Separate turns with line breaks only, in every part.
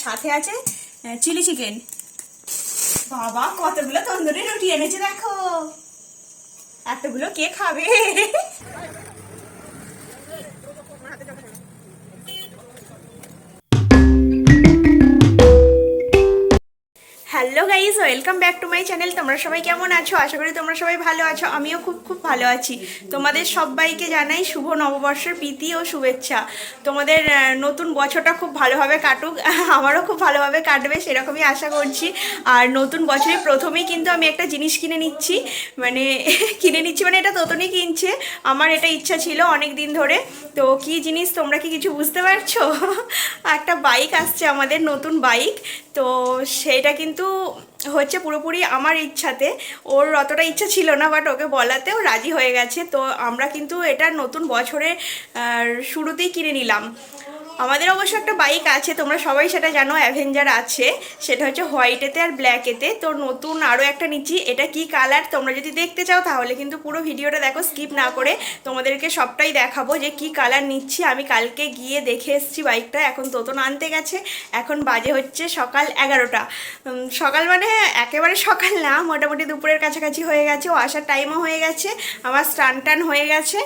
সাথে আছে chilli chicken. বাবা কতগুলো তন্দুরি রুটি এনেছে দেখো, এতগুলো কে খাবে? Hello guys, welcome back to my channel. তোমরা সবাই কেমন আছো? আশা করি তোমরা সবাই ভালো আছো। আমিও খুব খুব ভালো আছি। তোমাদের সবাইকে জানাই শুভ নববর্ষের প্রীতি ও শুভেচ্ছা। তোমাদের নতুন বছরটা খুব ভালোভাবে কাটুক, আমারও খুব ভালোভাবে কাটবে সেরকমই আশা করছি। আর নতুন বছরের প্রথমেই কিন্তু আমি একটা জিনিস কিনে নিচ্ছি, মানে এটা তোতনই কিনছে। আমার এটা ইচ্ছা ছিল অনেক দিন ধরে। তো কি জিনিস তোমরা কি কিছু বুঝতে পারছো? একটা বাইক আসছে আমাদের, নতুন বাইক। তো সেইটা কিন্তু হচ্ছে পুরোপুরি আমার ইচ্ছাতে, ওর অতটা ইচ্ছা ছিল না, বাট ওকে বলাতেও রাজি হয়ে গেছে। তো আমরা কিন্তু এটা নতুন বছরের শুরুতেই কিনে নিলাম। আমাদের অবশ্য একটা বাইক আছে, তোমরা সবাই সেটা জানো, অ্যাভেঞ্জার আছে। সেটা হচ্ছে হোয়াইটেতে আর ব্ল্যাকেতে। তো নতুন আরও একটা নিচ্ছি। এটা কি কালার তোমরা যদি দেখতে চাও তাহলে কিন্তু পুরো ভিডিওটা দেখো, স্কিপ না করে। তোমাদেরকে সবটাই দেখাবো যে কি কালার নিচ্ছি। আমি কালকে গিয়ে দেখে এসেছি বাইকটা, এখন তোতন আনতে গেছে। এখন বাজে হচ্ছে সকাল 11টা। সকাল মানে একেবারে সকাল না, মোটামুটি দুপুরের কাছাকাছি হয়ে গেছে। ও আসার টাইমও হয়ে গেছে, আমার স্নান টান হয়ে গেছে।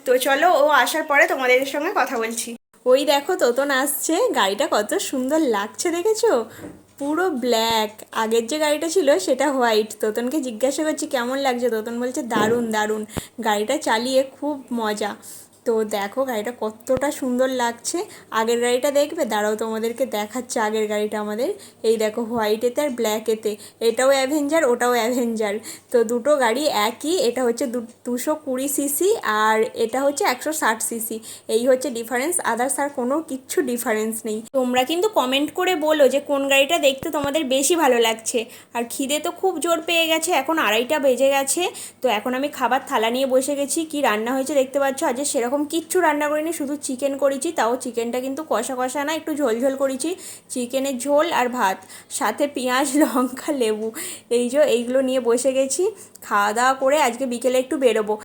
তো চলো ও আসার পরে তোমাদের সঙ্গে কথা বলছি। ওই দেখো তোতন আসছে, গাড়িটা কত সুন্দর লাগছে দেখেছো? পুরো ব্ল্যাক। আগের যে গাড়িটা ছিল সেটা হোয়াইট। তোতনকে জিজ্ঞাসা করছি কেমন লাগছে, তোতন বলছে দারুণ দারুণ। গাড়িটা চালিয়ে খুব মজা। তো দেখো গাড়িটা কতটা সুন্দর লাগছে। আগের গাড়িটা দেখবে, দাঁড়াও তোমাদেরকে দেখাচ্ছে আগের গাড়িটা আমাদের। এই দেখো হোয়াইটেতে আর ব্ল্যাকেতে, এটাও অ্যাভেঞ্জার ওটাও অ্যাভেঞ্জার। তো দুটো গাড়ি একই, এটা হচ্ছে 220 সিসি আর এটা হচ্ছে 160 সিসি। এই হচ্ছে ডিফারেন্স, আদার্স আর কোনো কিচ্ছু ডিফারেন্স নেই। তোমরা কিন্তু কমেন্ট করে বলো যে কোন গাড়িটা দেখতে তোমাদের বেশি ভালো লাগছে। আর খিদে তো খুব জোর পেয়ে গেছে, এখন 2:30 বেজে গেছে। তো এখন আমি খাবার থালা নিয়ে বসে গেছি। কি রান্না হয়েছে দেখতে পাচ্ছ। আজ সেরকম কিচ্ছু রান্না করিনি, শুধু চিকেন করেছি। তাও চিকেনটা কিন্তু কষা কষা না, একটু ঝোল ঝোল করেছি। চিকেনের ঝোল আর ভাত, সাথে পেঁয়াজ লঙ্কা লেবু, এইগুলো নিয়ে বসে গেছি। খাওয়া দাওয়া করে আজকে বিকেলে একটু বেরোবো।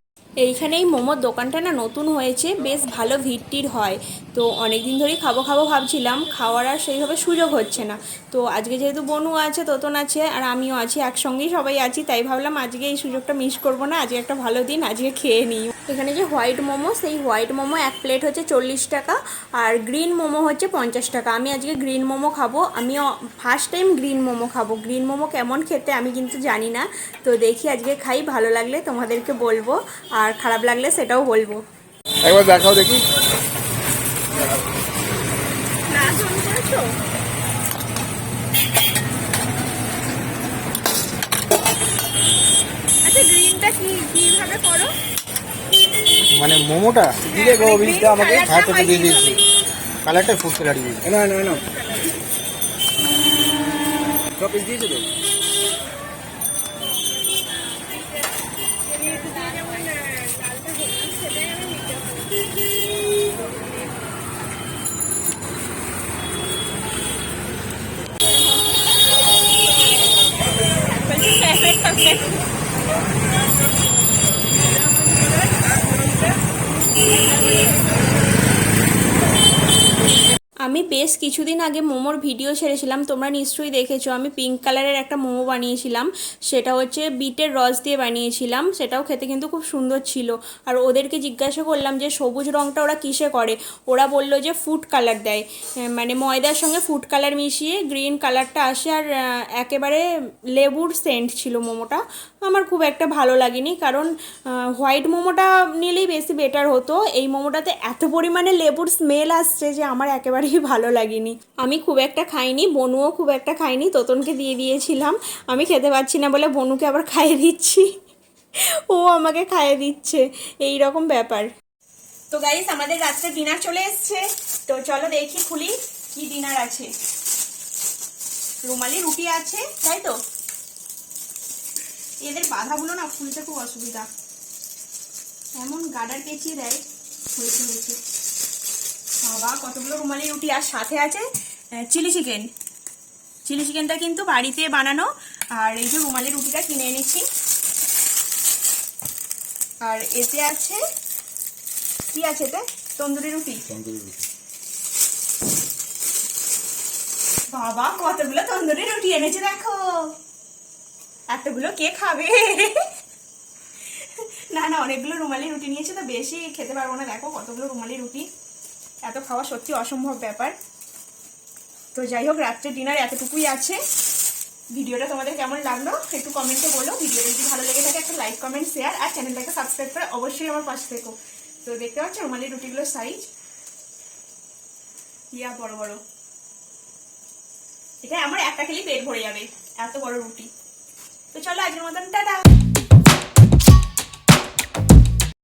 এইখানে এই মোমোর দোকানটা না নতুন হয়েছে, বেশ ভালো ভিড় হয়। তো অনেক দিন ধরেই খাবো খাবো ভাবছিলাম, খাওয়ার আর সেইভাবে সুযোগ হচ্ছে না। তো আজকে যেহেতু বনু আছে, তোতন আছে আর আমিও আছি, একসঙ্গেই সবাই আছি, তাই ভাবলাম আজকে এই সুযোগটা মিস করবো না। আজকে একটা ভালো দিন, আজকে খেয়ে নিই। এখানে যে হোয়াইট মোমো, সেই হোয়াইট মোমো এক প্লেট হচ্ছে 40 টাকা, আর গ্রিন মোমো হচ্ছে 50 টাকা। আমি আজকে গ্রিন মোমো খাবো। আমিও ফার্স্ট টাইম গ্রিন মোমো খাবো। গ্রিন মোমো কেমন খেতে আমি কিন্তু জানি না। তো দেখি আজকে খাই, ভালো লাগলে তোমাদেরকে বলবো, আর খারাপ লাগলে সেটাও বলবো।
একবার দেখাও দেখি।
আচ্ছা গ্রিনটা কিভাবে করো?
মানে মোমোটা দিলে গো বিলটা আমাকে হাতে দিয়ে দিয়েছি। কালারটা ফুড কালার দিয়েছি। না না না, সব পিস দিয়েছো তো?
আমি বেশ কিছুদিন আগে মোমোর ভিডিও ছেড়েছিলাম, তোমরা নিশ্চয়ই দেখেছো। আমি পিঙ্ক কালারের একটা মোমো বানিয়েছিলাম, সেটা হচ্ছে বিটের রস দিয়ে বানিয়েছিলাম। সেটাও খেতে কিন্তু খুব সুন্দর ছিল। আর ওদেরকে জিজ্ঞাসা করলাম যে সবুজ রঙটা ওরা কিসে করে, ওরা বললো যে ফুড কালার দেয়, মানে ময়দার সঙ্গে ফুড কালার মিশিয়ে গ্রিন কালারটা আসে। আর একেবারে লেবুর সেন্ট ছিল মোমোটা। আমার খুব একটা ভালো লাগেনি, কারণ হোয়াইট মোমোটা নিলেই বেশি বেটার হতো। এই মোমোটাতে এত পরিমাণে লেবুর স্মেল আসছে যে আমার একেবারেই ভালো লাগেনি। আমি খুব একটা খাইনি, বনুও খুব একটা খাইনি, তোতনকে দিয়ে দিয়েছিলাম। আমি খেতে পারছি না বলে বনুকে আবার খাইয়ে দিচ্ছি, ও আমাকে খাইয়ে দিচ্ছে, এই রকম ব্যাপার। তো গাইস আমাদের রাত্রে ডিনার চলে এসছে। তো চলো দেখি খুলি কি ডিনার আছে। রুমালি রুটি আছে, তাই তো? এদের বাধাগুলো না খুলতে খুব অসুবিধা, এমন গার্ডার পেঁচিয়ে দেয়। হয়েছে বাবা কতগুলো রুমালি রুটি। আর সাথে আছে চিলি চিকেন। চিলি চিকেনটা কিন্তু বাড়িতে বানানো। আর এই যে রুমালি রুটিটা কিনে এনেছি। আর এতে আছে কি আছে? এতে তন্দুরি রুটি। বাবা কতগুলো তন্দুরি রুটি এনেছে দেখো, এতগুলো কে খাবে? না না, অনেকগুলো রুমালি রুটি নিয়েছে তো বেশি খেতে পারবো না। দেখো কতগুলো রুমালি রুটি, এত খাওয়া সত্যি অসম্ভব ব্যাপার। তো যাই হোক, রাত্রে ডিনার এতটুকুই আছে। ভিডিওটা তোমাদের কেমন লাগলো একটু কমেন্টে বলো। ভিডিওটা যদি ভালো লেগে থাকে একটা লাইক কমেন্ট শেয়ার আর চ্যানেলটাকে সাবস্ক্রাইব করে অবশ্যই আমার পাশে থেকো। তো দেখতে পাচ্ছ রুমালি রুটিগুলোর সাইজ ইয়া বড় বড়, এটা আমার একটা খেলেই পেট ভরে যাবে, এত বড় রুটি। তো চলো আজকের মতন টাটা।